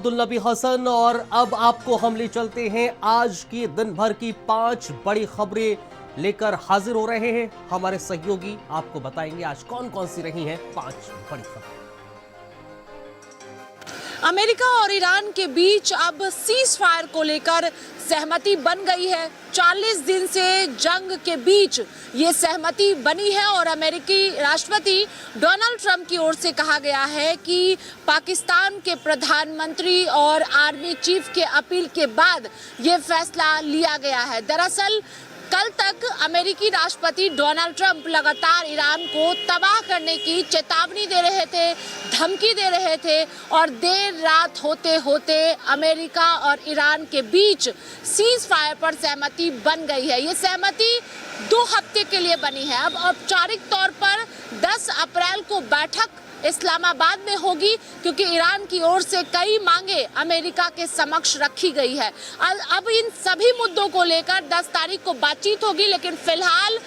अब्दुल नबी हसन और अब आपको हम ले चलते हैं आज की दिन भर की 5 बड़ी खबरें लेकर हाजिर हो रहे हैं। हमारे सहयोगी आपको बताएंगे आज कौन कौन सी रही हैं 5 बड़ी खबरें। अमेरिका और ईरान के बीच अब सीज फायर को लेकर सहमति बन गई है। 40 दिन से जंग के बीच ये सहमति बनी है और अमेरिकी राष्ट्रपति डोनाल्ड ट्रंप की ओर से कहा गया है कि पाकिस्तान के प्रधानमंत्री और आर्मी चीफ के अपील के बाद ये फैसला लिया गया है। दरअसल कल तक अमेरिकी राष्ट्रपति डोनाल्ड ट्रंप लगातार ईरान को तबाह करने की चेतावनी दे रहे थे, धमकी दे रहे थे और देर रात होते होते अमेरिका और ईरान के बीच सीज फायर पर सहमति बन गई है। ये सहमति 2 हफ्ते के लिए बनी है। अब औपचारिक तौर पर 10 अप्रैल को बैठक इस्लामाबाद में होगी क्योंकि ईरान की ओर से कई मांगे अमेरिका के समक्ष रखी गई है। अब इन सभी मुद्दों को लेकर 10 तारीख को बातचीत होगी, लेकिन फिलहाल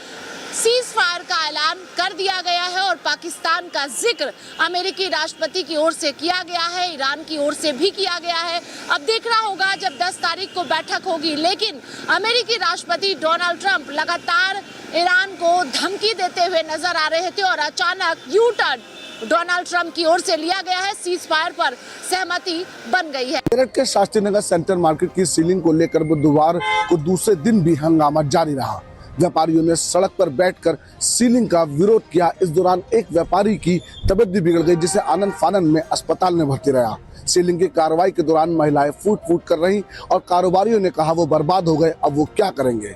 सीज फायर का ऐलान कर दिया गया है और पाकिस्तान का जिक्र अमेरिकी राष्ट्रपति की ओर से किया गया है, ईरान की ओर से भी किया गया है। अब देखना होगा जब 10 तारीख को बैठक होगी, लेकिन अमेरिकी राष्ट्रपति डोनाल्ड ट्रंप लगातार ईरान को धमकी देते हुए नजर आ रहे थे और अचानक यू टर्न डोनाल्ड ट्रंप की ओर से लिया गया है। सीज फायर पर सहमति बन गई है। मेरठ के शास्त्री नगर सेंटर मार्केट की सीलिंग को लेकर बुधवार को दूसरे दिन भी हंगामा जारी रहा। व्यापारियों ने सड़क पर बैठकर सीलिंग का विरोध किया। इस दौरान एक व्यापारी की तबीयत भी बिगड़ गई, जिसे आनंद फानंद में अस्पताल में भर्ती रहा। सीलिंग की कार्रवाई के दौरान महिलाएं फूट फूट कर रही और कारोबारियों ने कहा वो बर्बाद हो गए, अब वो क्या करेंगे।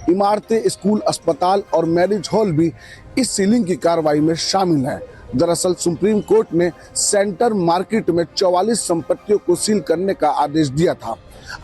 इमारतें, स्कूल, अस्पताल और मैरिज हॉल भी इस सीलिंग की कार्रवाई में शामिल है। दरअसल सुप्रीम कोर्ट ने सेंटर मार्केट में 44 संपत्तियों को सील करने का आदेश दिया था।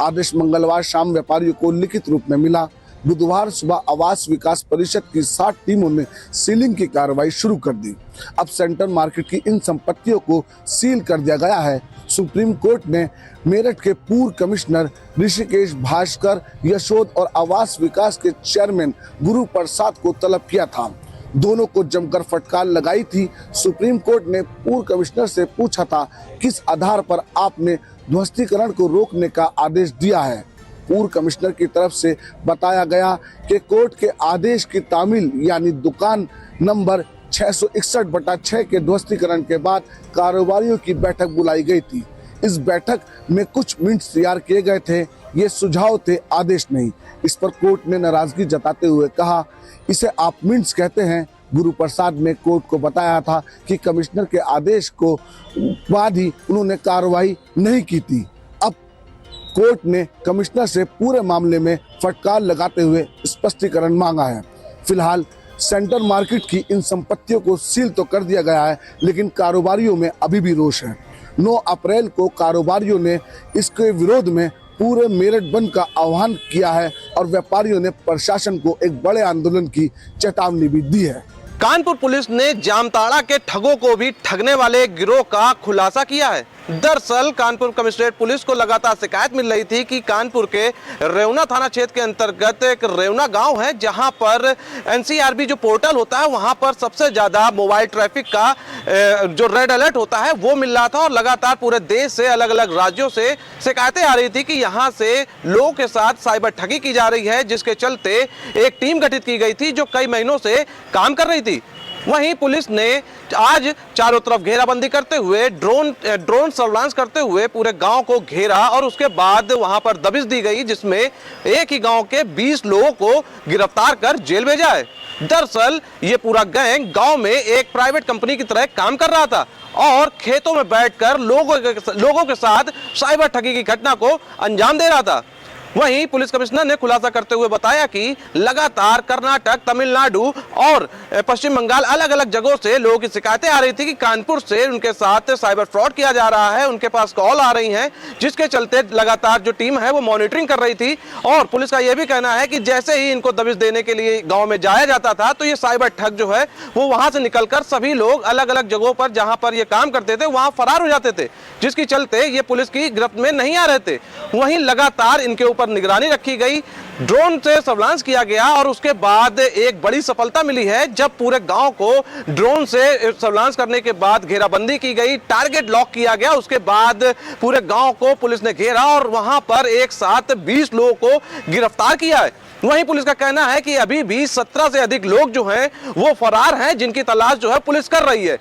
आदेश मंगलवार शाम व्यापारियों को लिखित रूप में मिला। बुधवार सुबह आवास विकास परिषद की 60 टीमों ने सीलिंग की कार्रवाई शुरू कर दी। अब सेंटर मार्केट की इन संपत्तियों को सील कर दिया गया है। सुप्रीम कोर्ट ने मेरठ के पूर्व कमिश्नर ऋषिकेश भास्कर यशोद और आवास विकास के चेयरमैन गुरु प्रसाद को तलब किया था। दोनों को जमकर फटकार लगाई थी। सुप्रीम कोर्ट ने पूर्व कमिश्नर से पूछा था किस आधार पर आपने ध्वस्तीकरण को रोकने का आदेश दिया है। पूर्व कमिश्नर की तरफ से बताया गया कि कोर्ट के आदेश की तामील यानी दुकान नंबर 661/6 के ध्वस्तीकरण के बाद कारोबारियों की बैठक बुलाई गई थी। इस बैठक में कुछ मिनट्स तैयार किए गए थे। ये सुझाव थे, आदेश नहीं। इस पर कोर्ट ने नाराजगी जताते हुए कहा इसे आप मिनट्स कहते हैं। गुरु प्रसाद ने कोर्ट को बताया था कि कमिश्नर के आदेश को बाद ही उन्होंने कार्रवाई नहीं की थी। अब कोर्ट ने कमिश्नर से पूरे मामले में फटकार लगाते हुए स्पष्टीकरण मांगा है। फिलहाल सेंटर मार्केट की इन संपत्तियों को सील तो कर दिया गया है, लेकिन कारोबारियों में अभी भी रोष है। 9 अप्रैल को कारोबारियों ने इसके विरोध में पूरे मेरठ बंद का आह्वान किया है और व्यापारियों ने प्रशासन को एक बड़े आंदोलन की चेतावनी भी दी है। कानपुर पुलिस ने जामताड़ा के ठगों को भी ठगने वाले गिरोह का खुलासा किया है। दरअसल कानपुर कमिश्नरेट पुलिस को लगातार शिकायत मिल रही थी कि कानपुर के रेवना थाना क्षेत्र के अंतर्गत एक रेवना गांव है, जहां पर एनसीआरबी जो पोर्टल होता है वहां पर सबसे ज्यादा मोबाइल ट्रैफिक का जो रेड अलर्ट होता है वो मिल रहा था और लगातार पूरे देश से अलग अलग राज्यों से शिकायतें आ रही थी कि यहां से लोगों के साथ साइबर ठगी की जा रही है, जिसके चलते एक टीम गठित की गई थी जो कई महीनों से काम कर रही थी। वहीं पुलिस ने आज चारों तरफ घेराबंदी करते हुए ड्रोन सर्विलांस करते हुए पूरे गांव को घेरा और उसके बाद वहां पर दबिश दी गई, जिसमें एक ही गांव के 20 लोगों को गिरफ्तार कर जेल भेजा है। दरअसल ये पूरा गैंग गांव में एक प्राइवेट कंपनी की तरह काम कर रहा था और खेतों में बैठकर लोगों के साथ साइबर ठगी की घटना को अंजाम दे रहा था। वहीं पुलिस कमिश्नर ने खुलासा करते हुए बताया कि लगातार कर्नाटक, तमिलनाडु और पश्चिम बंगाल अलग अलग जगहों से लोगों की शिकायतें आ रही थी कि कानपुर से उनके साथ साइबर फ्रॉड किया जा रहा है। उनके पास कॉल आ रही हैं, जिसके चलते लगातार जो टीम है वो मॉनिटरिंग कर रही थी और पुलिस का यह भी कहना है कि जैसे ही इनको दबिश देने के लिए गाँव में जाया जाता था तो ये साइबर ठग जो है वो वहां से निकलकर सभी लोग अलग अलग जगहों पर जहां पर ये काम करते थे वहां फरार हो जाते थे, जिसके चलते ये पुलिस की गिरफ्त में नहीं आ रहे थे। वहीं लगातार इनके पर निगरानी रखी गई, ड्रोन से सर्विलांस किया गया और उसके बाद एक बड़ी सफलता मिली है। जब पूरे गांव को ड्रोन से सर्विलांस करने के बाद घेराबंदी की गई, टारगेट लॉक किया गया, उसके बाद पूरे गांव को पुलिस ने घेरा और वहां पर एक साथ 20 लोगों को गिरफ्तार किया है। वहीं पुलिस का कहना है कि अभी भी 17 से अधिक लोग जो हैं वो फरार हैं, जिनकी तलाश जो है पुलिस कर रही है।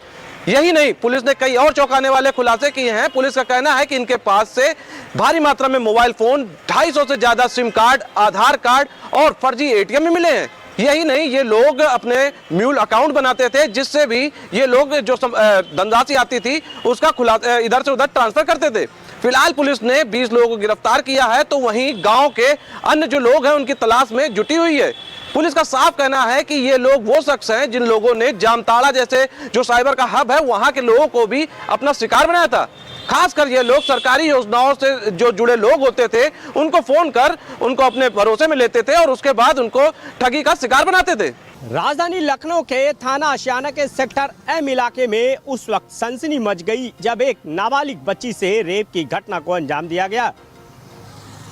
यही नहीं, पुलिस ने कई और चौंकाने वाले खुलासे किए हैं। पुलिस का कहना है कि इनके पास से भारी मात्रा में मोबाइल फोन, 250 से ज्यादा सिम कार्ड, आधार कार्ड और फर्जी एटीएम भी मिले हैं। यही नहीं, ये लोग अपने म्यूल अकाउंट बनाते थे, जिससे भी ये लोग जो धनराशि आती थी उसका खुलासा इधर से उधर ट्रांसफर करते थे। फिलहाल पुलिस ने 20 लोगों को गिरफ्तार किया है, तो वहीं गांव के अन्य जो लोग हैं उनकी तलाश में जुटी हुई है। पुलिस का साफ कहना है कि ये लोग वो शख्स हैं जिन लोगों ने जामताड़ा जैसे जो साइबर का हब है वहां के लोगों को भी अपना शिकार बनाया था। खासकर ये लोग सरकारी योजनाओं से जो जुड़े लोग होते थे उनको फोन कर उनको अपने भरोसे में लेते थे और उसके बाद उनको ठगी का शिकार बनाते थे। राजधानी लखनऊ के थाना आशियाना के सेक्टर एम इलाके में उस वक्त सनसनी मच गई जब एक नाबालिग बच्ची से रेप की घटना को अंजाम दिया गया।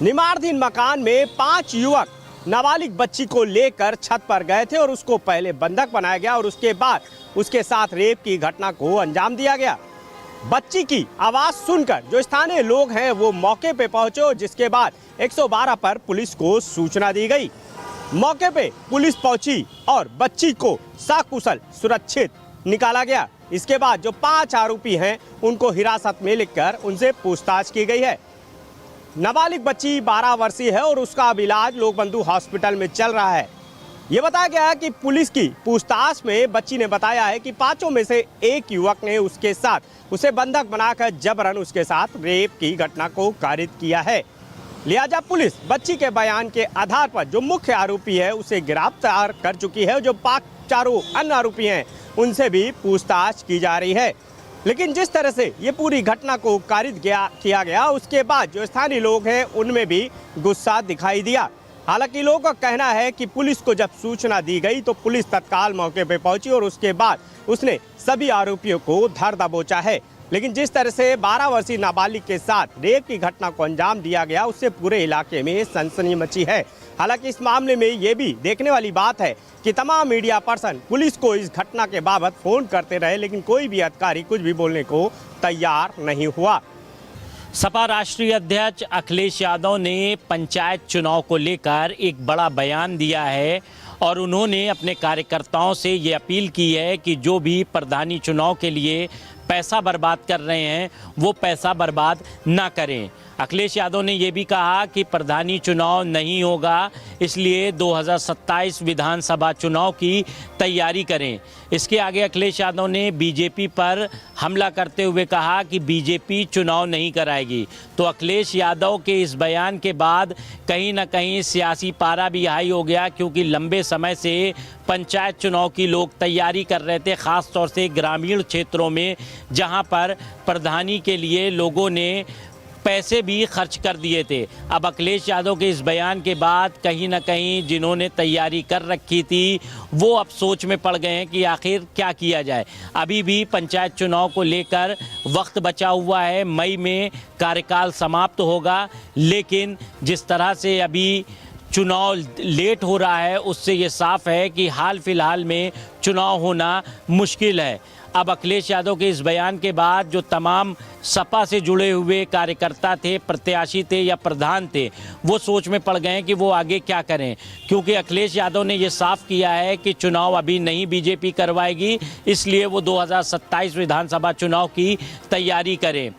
निर्माणाधीन मकान में 5 युवक नाबालिग बच्ची को लेकर छत पर गए थे और उसको पहले बंधक बनाया गया और उसके बाद उसके साथ रेप की घटना को अंजाम दिया गया। बच्ची की आवाज सुनकर जो स्थानीय लोग हैं वो मौके पे पहुंचे, जिसके बाद 112 पर पुलिस को सूचना दी गई। मौके पे पुलिस पहुंची और बच्ची को सकुशल सुरक्षित निकाला गया। इसके बाद जो 5 आरोपी हैं उनको हिरासत में लेकर उनसे पूछताछ की गई है। नाबालिग बच्ची 12 वर्षीय है और उसका अब इलाज लोकबंधु हॉस्पिटल में चल रहा है। ये बताया गया है कि पुलिस की पूछताछ में बच्ची ने बताया है कि 5 में से एक युवक ने उसके साथ उसे बंधक बनाकर जबरन उसके साथ रेप की घटना को कारित किया है। लिहाजा पुलिस बच्ची के बयान के आधार पर जो मुख्य आरोपी है उसे गिरफ्तार कर चुकी है। जो 4 अन्य आरोपी हैं उनसे भी पूछताछ की जा रही है। लेकिन जिस तरह से ये पूरी घटना को कारित किया गया उसके बाद जो स्थानीय लोग हैं उनमें भी गुस्सा दिखाई दिया। हालांकि लोगों का कहना है कि पुलिस को जब सूचना दी गई तो पुलिस तत्काल मौके पर पहुंची और उसके बाद उसने सभी आरोपियों को धर दबोचा है। लेकिन जिस तरह से 12 वर्षीय नाबालिग के साथ रेप की घटना को अंजाम दिया गया उससे पूरे इलाके में सनसनी मची है। हालांकि इस मामले में ये भी देखने वाली बात है कि तमाम मीडिया पर्सन पुलिस को इस घटना के बाबत फोन करते रहे, लेकिन कोई भी अधिकारी कुछ भी बोलने को तैयार नहीं हुआ। सपा राष्ट्रीय अध्यक्ष अखिलेश यादव ने पंचायत चुनाव को लेकर एक बड़ा बयान दिया है और उन्होंने अपने कार्यकर्ताओं से ये अपील की है कि जो भी प्रधानी चुनाव के लिए पैसा बर्बाद कर रहे हैं वो पैसा बर्बाद ना करें। अखिलेश यादव ने ये भी कहा कि प्रधानी चुनाव नहीं होगा, इसलिए 2027 विधानसभा चुनाव की तैयारी करें। इसके आगे अखिलेश यादव ने बीजेपी पर हमला करते हुए कहा कि बीजेपी चुनाव नहीं कराएगी। तो अखिलेश यादव के इस बयान के बाद कहीं ना कहीं सियासी पारा भी हाई हो गया, क्योंकि लंबे समय से पंचायत चुनाव की लोग तैयारी कर रहे थे, ख़ास तौर से ग्रामीण क्षेत्रों में जहां पर प्रधानी के लिए लोगों ने पैसे भी खर्च कर दिए थे। अब अखिलेश यादव के इस बयान के बाद कहीं ना कहीं जिन्होंने तैयारी कर रखी थी वो अब सोच में पड़ गए हैं कि आखिर क्या किया जाए। अभी भी पंचायत चुनाव को लेकर वक्त बचा हुआ है, मई में कार्यकाल समाप्त होगा, लेकिन जिस तरह से अभी चुनाव लेट हो रहा है उससे ये साफ है कि हाल फिलहाल में चुनाव होना मुश्किल है। अब अखिलेश यादव के इस बयान के बाद जो तमाम सपा से जुड़े हुए कार्यकर्ता थे, प्रत्याशी थे या प्रधान थे, वो सोच में पड़ गए हैं कि वो आगे क्या करें, क्योंकि अखिलेश यादव ने ये साफ किया है कि चुनाव अभी नहीं बीजेपी करवाएगी, इसलिए वो 2027 विधानसभा चुनाव की तैयारी करें।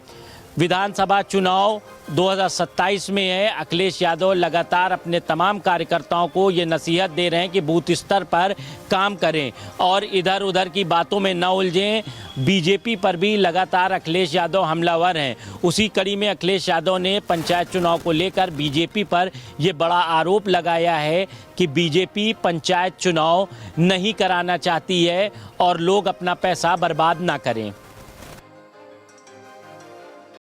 विधानसभा चुनाव 2027 में है। अखिलेश यादव लगातार अपने तमाम कार्यकर्ताओं को ये नसीहत दे रहे हैं कि बूथ स्तर पर काम करें और इधर उधर की बातों में न उलझें। बीजेपी पर भी लगातार अखिलेश यादव हमलावर हैं। उसी कड़ी में अखिलेश यादव ने पंचायत चुनाव को लेकर बीजेपी पर ये बड़ा आरोप लगाया है कि बीजेपी पंचायत चुनाव नहीं कराना चाहती है और लोग अपना पैसा बर्बाद ना करें।